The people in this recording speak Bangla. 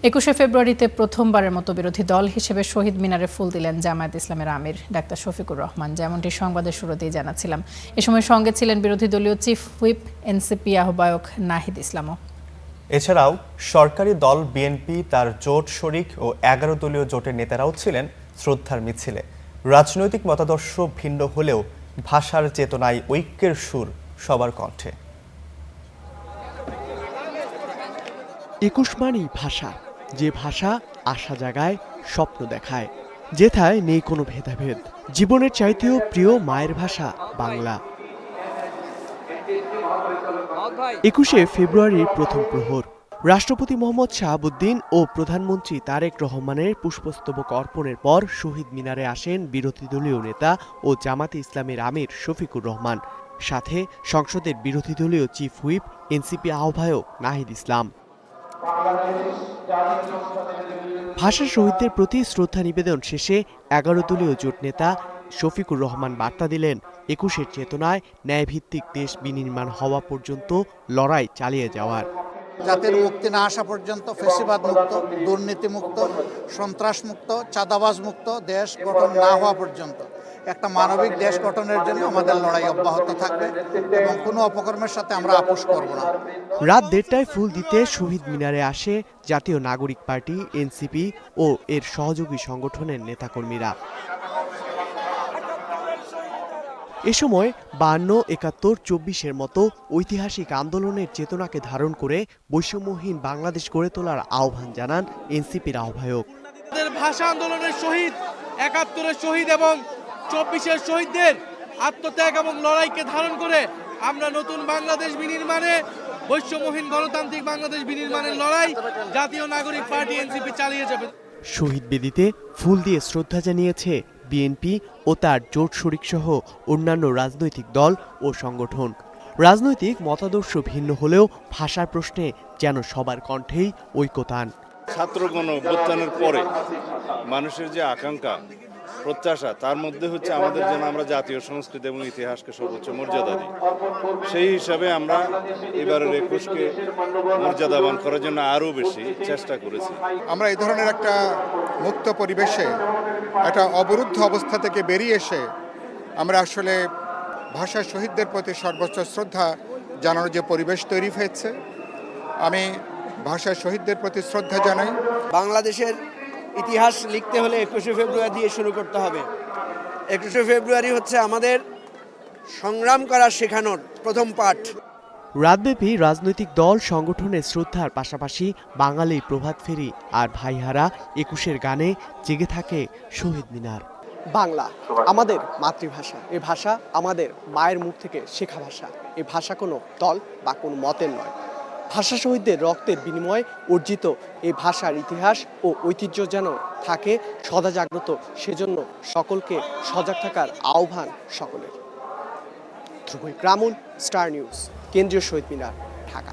21শে ফেব্রুয়ারিতে প্রথমবারের মতো বিরোধী দল হিসেবে শহীদ মিনারে ফুল দিলেন জামায়াত ইসলামের আমির ডাক্তার শফিকুর রহমান, যেমনটি সংবাদের শুরুতেই জানাচ্ছিলাম। এ সময় সঙ্গে ছিলেন বিরোধী দলীয় চিফ হুইপ এনসিপি আহ্বায়ক নাহিদ ইসলামও। এছাড়াও সরকারি দল বিএনপি, তার জোট শরিক ও 11 দলীয় জোটের নেতারাও ছিলেন শ্রদ্ধার মিছিলে। রাজনৈতিক মতাদর্শ ভিন্ন হলেও ভাষার চেতনায় ঐক্যের সুর সবার কণ্ঠে। 21 মানেই ভাষা, যে ভাষা আশা জাগায়, স্বপ্ন দেখায়, যেথায় নেই কোনো ভেদাভেদ। জীবনের চাইতেও প্রিয় মায়ের ভাষা বাংলা। 21শে ফেব্রুয়ারির প্রথম প্রহর, রাষ্ট্রপতি মোহাম্মদ শাহাবুদ্দিন ও প্রধানমন্ত্রী তারেক রহমানের পুষ্পস্তবক অর্পণের পর শহীদ মিনারে আসেন বিরোধী দলীয় নেতা ও জামাতে ইসলামের আমির শফিকুর রহমান, সাথে সংসদের বিরোধী দলীয় চিফ হুইপ এনসিপি আহ্বায়ক নাহিদ ইসলাম। ভাষা শহীদদের প্রতি শ্রদ্ধা নিবেদন শেষে 11 দলীয় জোট নেতা শফিকুর রহমান বার্তা দিলেন, 21-এর চেতনায় ন্যায়ভিত্তিক দেশ বিনির্মাণ হওয়া পর্যন্ত লড়াই চালিয়ে যাওয়ার। জাতির মুক্তি না আসা পর্যন্ত ফ্যাসিবাদ মুক্ত, দুর্নীতি মুক্ত, সন্ত্রাস মুক্ত, চাঁদাবাজ মুক্ত দেশ গঠন না হওয়া পর্যন্ত একটা মানবিক দেশ গঠনের জন্য আমাদের লড়াই অব্যাহত থাকবে এবং কোনো অপকর্মের সাথে আমরা আপোষ করব না। রাত 1:30টায় ফুল দিতে শহীদ মিনারে আসে জাতীয় নাগরিক পার্টি, এনসিপি ও এর সহযোগী সংগঠনের নেতাকর্মীরা। এ সময় 52, 71, 24-এর মতো ঐতিহাসিক আন্দোলনের চেতনাকে ধারণ করে বৈষম্যহীন বাংলাদেশ গড়ে তোলার আহ্বান জানান এনসিপির আহ্বায়ক। ভাষা আন্দোলনের শহীদ, 71-এর শহীদ এবং 24-এর শহীদদের আত্মত্যাগ এবং লড়াইকে ধারণ করে আমরা নতুন বাংলাদেশ বিনির্মাণে, বৈষম্যহীন গণতান্ত্রিক বাংলাদেশ বিনির্মাণের লড়াই জাতীয় নাগরিক পার্টি এনসিপি চালিয়ে যাবে। শহীদ বেদিতে ফুল দিয়ে শ্রদ্ধা জানিয়েছে বিএনপি ও তার জোট শরিক সহ অন্যান্য রাজনৈতিক দল ও সংগঠন। রাজনৈতিক মতাদর্শ ভিন্ন হলেও ভাষার প্রশ্নে যেন সবার কণ্ঠেই ঐক্যতান। ছাত্রগণ অভ্যুত্থানের পরে মানুষের যে আকাঙ্ক্ষা, প্রত্যাশা, তার মধ্যে হচ্ছে আমাদের যেন আমরা জাতীয় সংস্কৃতি এবং ইতিহাসকে সর্বোচ্চ মর্যাদা দিই। সেই হিসাবে আমরা এবারের 21কে মর্যাদাবান করার জন্য আরও বেশি চেষ্টা করেছি। আমরা এই ধরনের একটা মুক্ত পরিবেশে, একটা অবরুদ্ধ অবস্থা থেকে বেরিয়ে এসে আমরা আসলে ভাষা শহীদদের প্রতি সর্বোচ্চ শ্রদ্ধা জানানোর যে পরিবেশ তৈরি হয়েছে, আমি ভাষা শহীদদের প্রতি শ্রদ্ধা জানাই। বাংলাদেশের ইতিহাস লিখতে হলে 21শে ফেব্রুয়ারি দিয়ে শুরু করতে হবে। 21শে ফেব্রুয়ারি হচ্ছে আমাদের সংগ্রাম করার শেখানোর প্রথম পাঠ। রাতব্যাপী রাজনৈতিক দল সংগঠনের শ্রদ্ধার পাশাপাশি বাঙালির প্রভাত ফেরি আর ভাইহারা 21-এর গানে জেগে থাকে শহীদ মিনার। বাংলা আমাদের মাতৃভাষা, এ ভাষা আমাদের মায়ের মুখ থেকে শেখা ভাষা। এ ভাষা কোনো দল বা কোনো মতের নয়। ভাষা শহীদদের রক্তের বিনিময়ে অর্জিত এই ভাষার ইতিহাস ও ঐতিহ্য যেন থাকে সদা জাগ্রত, সেজন্য সকলকে সজাগ থাকার আহ্বান সকলের। ধ্রুব ইকরামুল, স্টার নিউজ, কেন্দ্রীয় শহীদ মিনার, ঢাকা।